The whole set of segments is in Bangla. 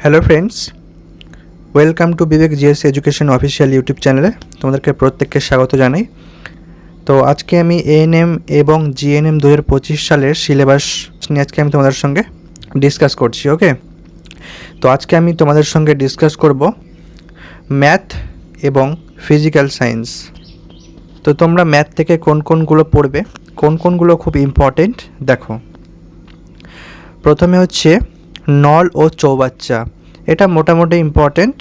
Hello friends, welcome to Bibek GS education official YouTube চ্যানেলে তোমাদেরকে প্রত্যেককে স্বাগত জানাই। তো আজকে আমি এএনএম এবং জিএনএম 2025 সালের সিলেবাস নিয়ে আজকে আমি তোমাদের সঙ্গে ডিসকাস করছি। ওকে, তো আজকে আমি তোমাদের সঙ্গে ডিসকাস করব ম্যাথ এবং ফিজিক্যাল সায়েন্স। তো তোমরা ম্যাথ থেকে কোনগুলো পড়বে, কোনগুলো খুব ইম্পর্টেন্ট দেখো। প্রথমে হচ্ছে নল ও চৌবাচ্চা, এটা মোটামুটি ইম্পর্টেন্ট,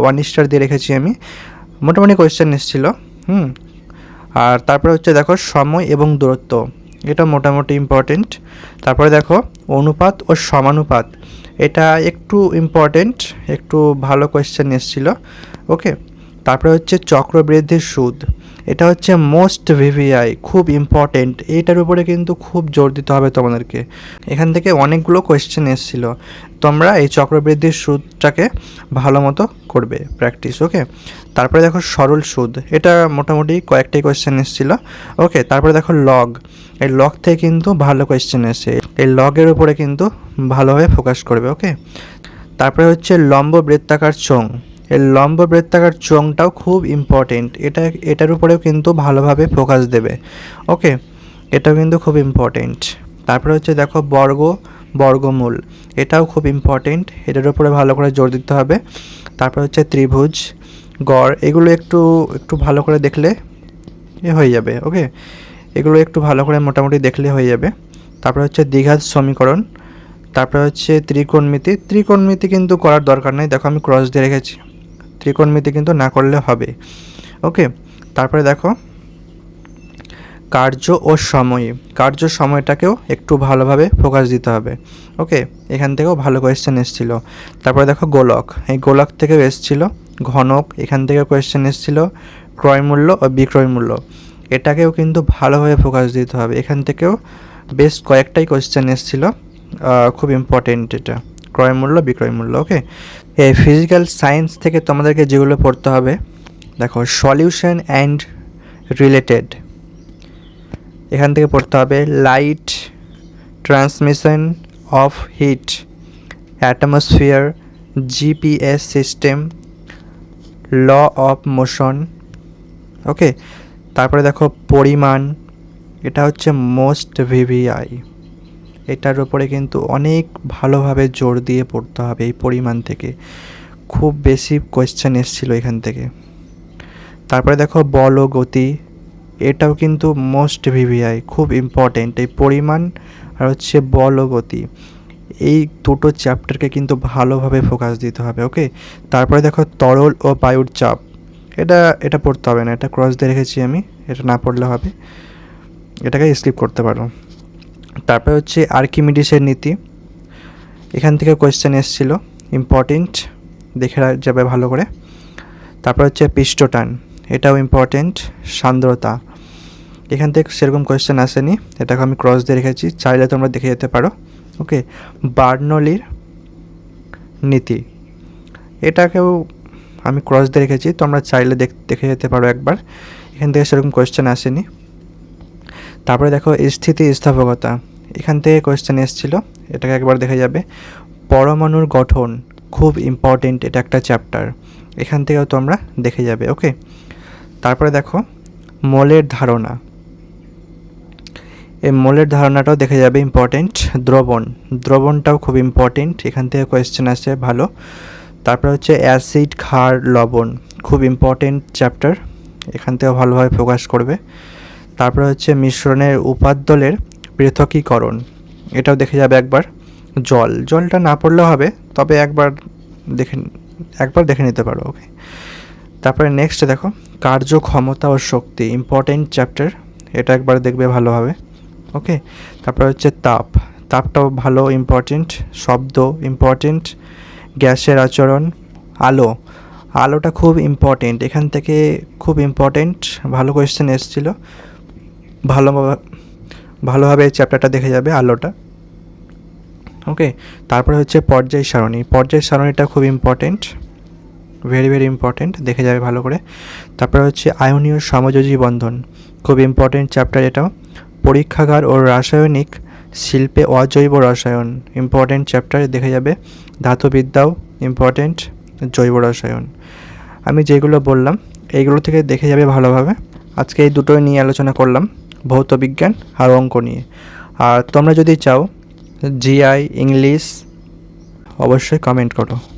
1 স্টার দিয়ে রেখেছি আমি, মোটামুটি কোয়েশ্চেন এসেছিলো। আর তারপরে হচ্ছে দেখো সময় এবং দূরত্ব, এটা মোটামুটি ইম্পর্টেন্ট। তারপরে দেখো অনুপাত ও সমানুপাত, এটা একটু ইম্পর্টেন্ট, একটু ভালো কোয়েশ্চেন এসেছিলো। ওকে, তারপরে হচ্ছে চক্রবৃদ্ধির সুদ, এটা হচ্ছে মোস্ট ভিভিআই, খুব ইম্পর্টেন্ট, এইটার উপরে কিন্তু খুব জোর দিতে হবে তোমাদেরকে। এখান থেকে অনেকগুলো কোয়েশ্চেন এসেছিলো, তোমরা এই চক্রবৃদ্ধির সুদটাকে ভালো মতো করবে প্র্যাকটিস। ওকে, তারপরে দেখো সরল সুদ, এটা মোটামুটি কয়েকটাই কোয়েশ্চেন এসেছিলো। ওকে, তারপরে দেখো লগ, এই লগ থেকে কিন্তু ভালো কোয়েশ্চেন এসে, এই লগের উপরে কিন্তু ভালোভাবে ফোকাস করবে। ওকে, তারপরে হচ্ছে লম্ব বৃত্তাকার চোঙ, এই লম্ব বৃত্তাকার চোঙটাও খুব ইম্পর্টেন্ট, এটার উপরেও কিন্তু ভালোভাবে ফোকাস দেবে। ওকে, এটাও কিন্তু খুব ইম্পর্টেন্ট। তারপরে হচ্ছে দেখো বর্গমূল, এটাও খুব ইম্পর্টেন্ট, এটার উপরে ভালো করে জোর দিতে হবে। তারপর হচ্ছে ত্রিভুজ, গড়, এগুলো একটু ভালো করে দেখলে হয়ে যাবে। ওকে, এগুলো একটু ভালো করে মোটামুটি দেখলে হয়ে যাবে। তারপর হচ্ছে দ্বিঘাত সমীকরণ, তারপরে হচ্ছে ত্রিকোণমিতি কিন্তু করার দরকার নেই, দেখো আমি ক্রস দিয়ে রেখেছি, ত্রিকোণমিতি কিন্তু না করলে হবে। ওকে, তারপরে দেখো কার্য ও সময়, সময়টাকেও একটু ভালোভাবে ফোকাস দিতে হবে। ওকে, এখান থেকেও ভালো কোয়েশ্চেন এসেছিল। তারপরে দেখো গোলক, এই গোলক থেকেও এসেছিল। ঘনক, এখান থেকে কোয়েশ্চেন এসেছিল। ক্রয় মূল্য ও বিক্রয় মূল্য, এটাকেও কিন্তু ভালোভাবে ফোকাস দিতে হবে, এখান থেকেও বেশ কয়েকটাই কোয়েশ্চেন এসেছিল, খুব ইম্পর্টেন্ট এটা, ক্রয় মূল্য বিক্রয় মূল্য। ওকে, এই ফিজিক্যাল সায়েন্স থেকে তোমাদেরকে যেগুলো পড়তে হবে দেখো, সলিউশন অ্যান্ড রিলেটেড, এখান থেকে পড়তে হবে light, transmission of heat, atmosphere, GPS system, law of motion. Okay, তারপরে দেখো পরিমাণ, এটা হচ্ছে মোস্ট ভিভিআই, এটার উপরে কিন্তু অনেক ভালোভাবে জোর দিয়ে পড়তে হবে, এই পরিমাণ থেকে খুব বেশি কোয়েশ্চেন এসেছিলো এখান থেকে। তারপরে দেখো বল ও গতি, এটাও কিন্তু মোস্ট ভিভিআই, খুব ইম্পর্টেন্ট, এই পরিমাণ আর হচ্ছে বল ও গতি, এই দুটো চ্যাপ্টারকে কিন্তু ভালোভাবে ফোকাস দিতে হবে। ওকে, তারপরে দেখো তরল ও বায়ুর চাপ, এটা পড়তে হবে না, এটা ক্রস দিয়ে রেখেছি আমি, এটা না পড়লে হবে, এটাকে স্কিপ করতে পারো। তারপরে হচ্ছে আর্কিমিডিসের নীতি, এখান থেকে কোয়েশ্চেন এসেছিল, ইম্পর্টেন্ট, দেখে যাবে ভালো করে। তারপর হচ্ছে পৃষ্ঠটান, এটাও ইম্পর্টেন্ট। সান্দ্রতা, এখান থেকে সেরকম কোয়েশ্চেন আসেনি, এটাকে আমি ক্রস দিয়ে রেখেছি, চাইলে তোমরা দেখে যেতে পারো। ওকে, বার্নলির নীতি, এটাকেও আমি ক্রস দিয়ে রেখেছি, তোমরা চাইলে দেখে যেতে পারো একবার, এখান থেকে সেরকম কোয়েশ্চেন আসেনি। তারপরে দেখো স্থিতিস্থাপকতা, এখান থেকে কোয়েশ্চেন এসেছিলো, এটাকে একবার দেখে যাবে। পরমাণুর গঠন, খুব ইম্পর্টেন্ট, এটা একটা চ্যাপ্টার, এখান থেকেও তোমরা দেখে যাবে। ওকে, তারপরে দেখো মোলের ধারণা, এই মোলের ধারণাটাও দেখে যাবে, ইম্পর্টেন্ট। দ্রবণটাও খুব ইম্পর্টেন্ট, এখান থেকে কোয়েশ্চেন আসে ভালো। তারপরে হচ্ছে অ্যাসিড, ক্ষার, লবণ, খুব ইম্পর্টেন্ট চ্যাপ্টার, এখান থেকেও ভালোভাবে ফোকাস করবে। তারপরে হচ্ছে মিশ্রণের উপাদানের পৃথকীকরণ, এটাও দেখে যাবে একবার। জলটা না পড়লেও হবে, তবে একবার দেখে নিতে পারো। ওকে, তারপরে নেক্সট দেখো কার্যক্ষমতা ও শক্তি, ইম্পর্টেন্ট চ্যাপ্টার, এটা একবার দেখবে ভালোভাবে। ওকে, তারপরে হচ্ছে তাপটাও ভালো, ইম্পর্টেন্ট। শব্দ ইম্পর্টেন্ট। গ্যাসের আচরণ, আলোটা খুব ইম্পর্টেন্ট, এখান থেকে খুব ইম্পর্টেন্ট, ভালো কোয়েশ্চেন এসেছিলো, ভালোভাবে এই চ্যাপ্টারটা দেখে যাবে আলোটা। ওকে, তারপরে হচ্ছে পর্যায় সারণীটা খুব ইম্পর্টেন্ট, ভেরি ভেরি ইম্পর্টেন্ট, দেখে যাবে ভালো করে। তারপরে হচ্ছে আয়নীয় সমযোজী বন্ধন, খুব ইম্পর্টেন্ট চ্যাপ্টার এটাও। পরীক্ষাগার ও রাসায়নিক শিল্পে অজৈব রসায়ন, ইম্পর্টেন্ট চ্যাপ্টার, দেখে যাবে। ধাতুবিদ্যাও ইম্পর্টেন্ট, জৈব রসায়ন। আমি যেগুলো বললাম এইগুলো থেকে দেখে যাবে ভালোভাবে। আজকে এই দুটোই নিয়ে আলোচনা করলাম, ভৌত বিজ্ঞান আর অঙ্ক নিয়ে। আর তোমরা যদি চাও জিআই, ইংলিশ, অবশ্যই কমেন্ট করো।